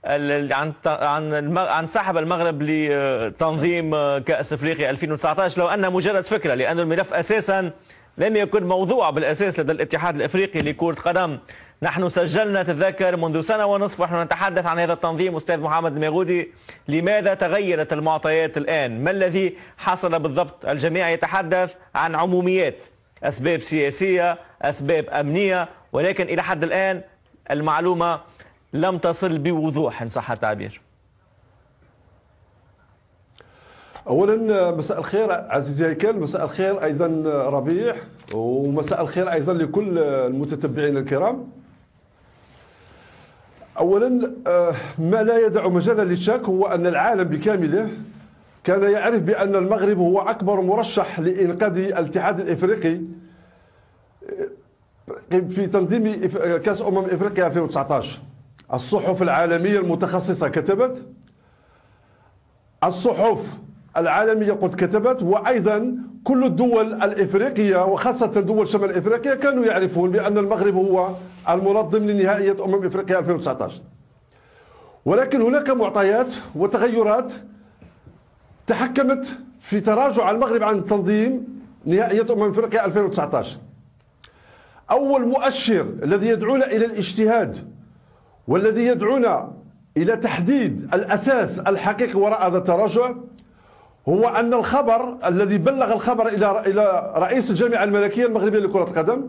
عن سحب المغرب لتنظيم كأس افريقيا 2019 لو انها مجرد فكره، لأن الملف اساسا لم يكن موضوع بالاساس لدى الاتحاد الافريقي لكرة قدم. نحن سجلنا تذكر منذ سنة ونصف ونحن نتحدث عن هذا التنظيم. أستاذ محمد الميغودي، لماذا تغيرت المعطيات الآن؟ ما الذي حصل بالضبط؟ الجميع يتحدث عن عموميات، أسباب سياسية، أسباب أمنية، ولكن إلى حد الآن المعلومة لم تصل بوضوح إن صح التعبير. اولا مساء الخير عزيزي هيكل، مساء الخير ايضا ربيع، ومساء الخير ايضا لكل المتتبعين الكرام. اولا ما لا يدع مجالا للشك هو ان العالم بكامله كان يعرف بان المغرب هو اكبر مرشح لانقاذ الاتحاد الافريقي في تنظيم كاس افريقيا 2019. الصحف العالميه المتخصصه كتبت، الصحف العالمية قد كتبت، وأيضا كل الدول الإفريقية وخاصة دول شمال إفريقيا كانوا يعرفون بأن المغرب هو المنظم لنهائية إفريقيا 2019. ولكن هناك معطيات وتغيرات تحكمت في تراجع المغرب عن تنظيم نهائية إفريقيا 2019. أول مؤشر الذي يدعونا إلى الاجتهاد والذي يدعونا إلى تحديد الأساس الحقيقي وراء هذا التراجع هو أن الخبر الذي بلغ الخبر إلى رئيس الجامعة الملكية المغربية لكرة القدم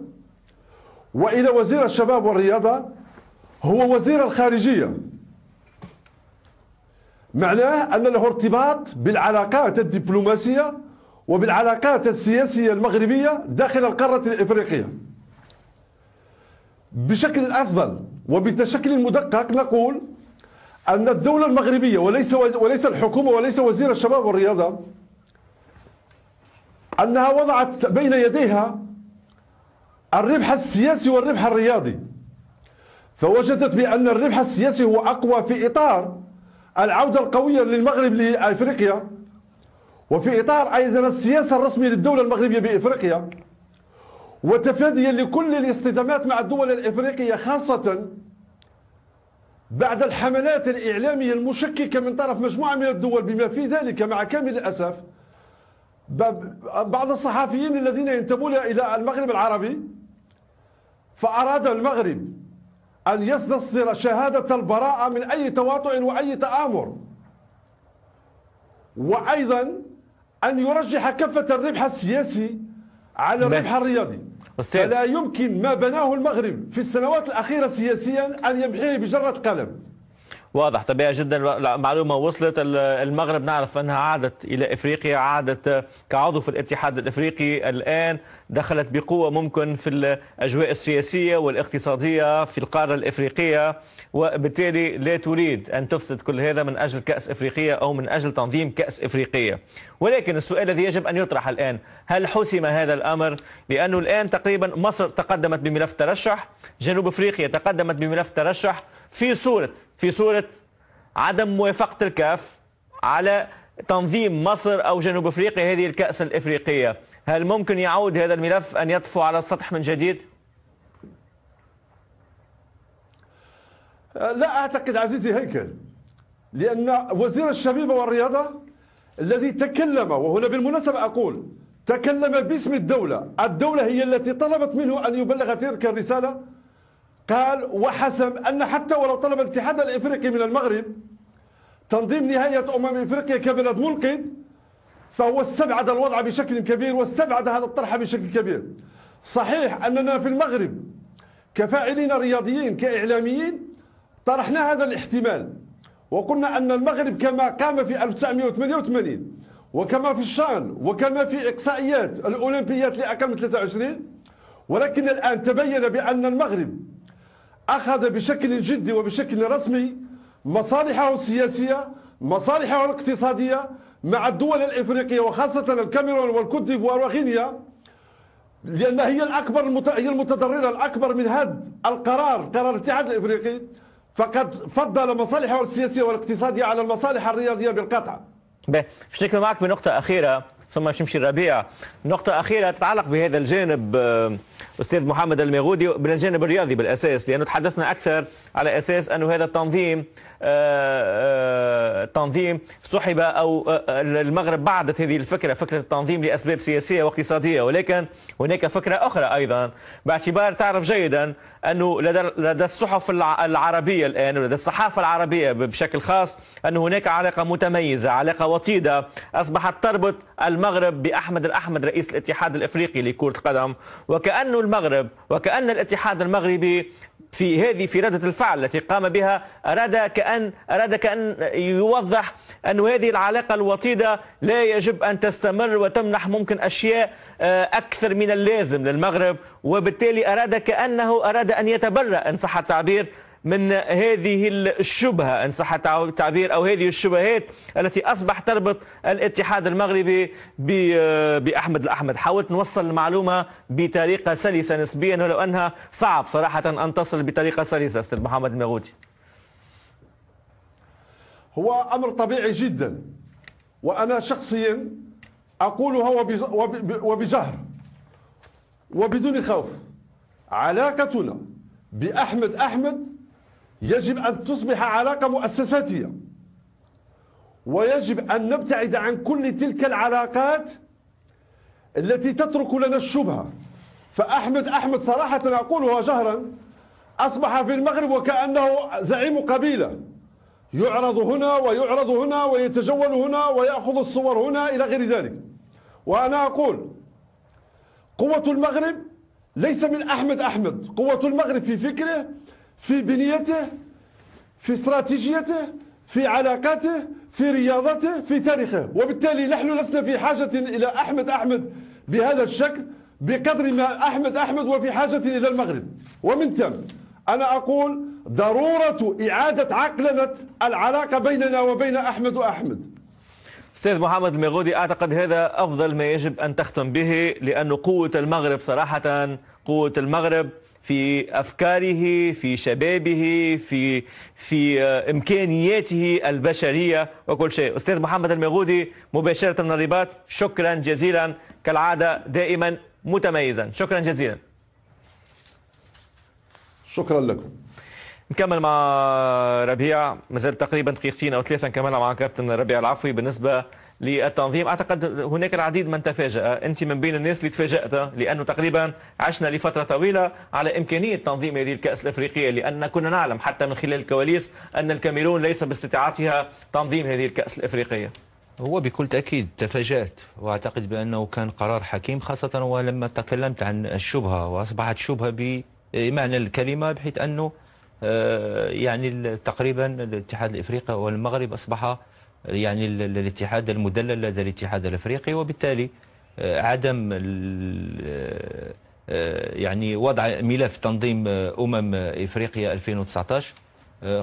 وإلى وزير الشباب والرياضة هو وزير الخارجية. معناه أن له ارتباط بالعلاقات الدبلوماسية وبالعلاقات السياسية المغربية داخل القارة الإفريقية. بشكل أفضل وبشكل مدقق نقول أن الدولة المغربية وليس الحكومة وليس وزير الشباب والرياضة أنها وضعت بين يديها الربح السياسي والربح الرياضي، فوجدت بأن الربح السياسي هو أقوى في إطار العودة القوية للمغرب لأفريقيا، وفي إطار أيضا السياسة الرسمية للدولة المغربية بإفريقيا، وتفاديا لكل الاصطدامات مع الدول الإفريقية خاصة بعد الحملات الإعلامية المشككة من طرف مجموعة من الدول، بما في ذلك مع كامل الأسف بعض الصحفيين الذين ينتمون إلى المغرب العربي، فأراد المغرب أن يستصدر شهادة البراءة من أي تواطؤ وأي تآمر، وأيضا أن يرجح كفة الربح السياسي على الربح الرياضي. فلا يمكن ما بناه المغرب في السنوات الأخيرة سياسيا أن يمحيه بجرة قلم. واضح، طبيعي جدا. معلومة وصلت. المغرب نعرف أنها عادت إلى إفريقيا، عادت كعضو في الاتحاد الإفريقي، الآن دخلت بقوة ممكن في الأجواء السياسية والاقتصادية في القارة الإفريقية، وبالتالي لا تريد أن تفسد كل هذا من أجل كأس إفريقية أو من أجل تنظيم كأس إفريقية. ولكن السؤال الذي يجب أن يطرح الآن، هل حسم هذا الأمر؟ لأنه الآن تقريبا مصر تقدمت بملف ترشح، جنوب أفريقيا تقدمت بملف ترشح في صورة عدم موافقة الكاف على تنظيم مصر أو جنوب أفريقيا هذه الكأس الإفريقية. هل ممكن يعود هذا الملف أن يطفو على السطح من جديد؟ لا أعتقد عزيزي هيكل، لأن وزير الشباب والرياضة الذي تكلم، وهنا بالمناسبة أقول تكلم باسم الدولة هي التي طلبت منه أن يبلغ تلك الرسالة، قال وحسم أن حتى ولو طلب الاتحاد الإفريقي من المغرب تنظيم نهائية إفريقيا كبلد منقذ فهو استبعد الوضع بشكل كبير واستبعد هذا الطرح بشكل كبير. صحيح أننا في المغرب كفاعلين رياضيين كإعلاميين طرحنا هذا الاحتمال، وقلنا أن المغرب كما قام في 1988 وكما في الشان وكما في إقصائيات الأولمبيات لأقل من 23، ولكن الآن تبين بأن المغرب أخذ بشكل جدي وبشكل رسمي مصالحه السياسية، مصالحه الاقتصادية مع الدول الإفريقية وخاصة الكاميرون والكوت ديفوار وغينيا، لأن هي الأكبر هي المتضررة الأكبر من هذا قرار الاتحاد الإفريقي، فقد فضل مصالحه السياسية والاقتصادية على المصالح الرياضية بالقطع. باش نكمل معك بنقطة أخيرة ثم باش نمشي الربيع. نقطة أخيرة تتعلق بهذا الجانب أستاذ محمد الميغودي، بالجانب الرياضي بالأساس، لأنه تحدثنا أكثر على أساس أن هذا التنظيم التنظيم سحب أو المغرب بعدت هذه الفكرة، فكرة التنظيم لأسباب سياسية واقتصادية، ولكن هناك فكرة أخرى أيضا، باعتبار تعرف جيدا أنه لدى الصحف العربية الآن ولدى الصحافة العربية بشكل خاص أن هناك علاقة متميزة، علاقة وطيدة أصبحت تربط المغرب بأحمد الأحمد رئيس الاتحاد الإفريقي لكرة القدم، وكأن المغرب وكأن الاتحاد المغربي في ردة الفعل التي قام بها أراد كأن يوضح أن هذه العلاقة الوطيدة لا يجب أن تستمر وتمنح ممكن أشياء أكثر من اللازم للمغرب، وبالتالي أراد أن يتبرأ إن صح التعبير من هذه الشبهة إن صح التعبير أو هذه الشبهات التي أصبح تربط الاتحاد المغربي بأحمد الأحمد. حاولت نوصل المعلومة بطريقة سلسة نسبيا ولو أنها صعب صراحة أن تصل بطريقة سلسة. أستاذ محمد المغودي، هو أمر طبيعي جدا، وأنا شخصيا أقولها وبجهر وبدون خوف، علاقتنا بأحمد أحمد يجب أن تصبح علاقة مؤسساتية، ويجب أن نبتعد عن كل تلك العلاقات التي تترك لنا الشبهة. فأحمد أحمد صراحة أقولها جهرا أصبح في المغرب وكأنه زعيم قبيلة، يعرض هنا ويعرض هنا ويتجول هنا ويأخذ الصور هنا إلى غير ذلك. وأنا أقول قوة المغرب ليس من أحمد أحمد، قوة المغرب في فكره، في بنيته، في استراتيجيته، في علاقاته، في رياضته، في تاريخه. وبالتالي نحن لسنا في حاجة إلى أحمد أحمد بهذا الشكل بقدر ما أحمد أحمد وفي حاجة إلى المغرب. ومن ثم أنا أقول ضرورة إعادة عقلنة العلاقة بيننا وبين أحمد وأحمد. أستاذ محمد المغودي، أعتقد هذا أفضل ما يجب أن تختم به، لأن قوة المغرب صراحة قوة المغرب في أفكاره، في شبابه، في إمكانياته البشرية وكل شيء. أستاذ محمد المغودي مباشرة من الرباط، شكرا جزيلا كالعادة، دائما متميزا، شكرا جزيلا. شكرا لكم. نكمل مع ربيع، مازال تقريبا دقيقتين او ثلاثه نكملها مع كابتن ربيع العفوي. بالنسبه للتنظيم اعتقد هناك العديد من تفاجأ، انت من بين الناس اللي تفاجأت، لانه تقريبا عشنا لفتره طويله على امكانيه تنظيم هذه الكأس الافريقيه، لان كنا نعلم حتى من خلال الكواليس ان الكاميرون ليس باستطاعتها تنظيم هذه الكأس الافريقيه. هو بكل تأكيد تفاجأت، واعتقد بأنه كان قرار حكيم، خاصة ولما تكلمت عن الشبهة، واصبحت شبهة بمعنى الكلمة، بحيث انه يعني تقريبا الاتحاد الافريقي والمغرب اصبح يعني الاتحاد المدلل لدى الاتحاد الافريقي، وبالتالي عدم يعني وضع ملف تنظيم افريقيا 2019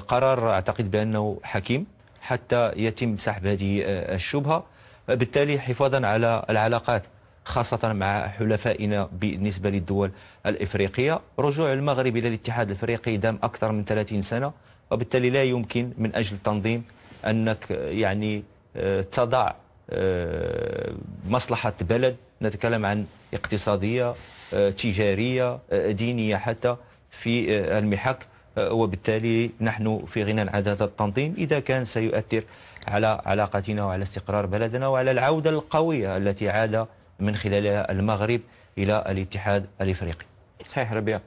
قرار اعتقد بانه حكيم حتى يتم سحب هذه الشبهه، بالتالي حفاظا على العلاقات خاصة مع حلفائنا بالنسبة للدول الإفريقية. رجوع المغرب إلى الاتحاد الإفريقي دام أكثر من 30 سنة، وبالتالي لا يمكن من أجل تنظيم أنك يعني تضع مصلحة بلد، نتكلم عن اقتصادية، تجارية، دينية حتى، في المحك، وبالتالي نحن في غنى عن هذا التنظيم إذا كان سيؤثر على علاقتنا وعلى استقرار بلدنا وعلى العودة القوية التي عاد من خلالها المغرب إلى الاتحاد الإفريقي. صحيح ربيع.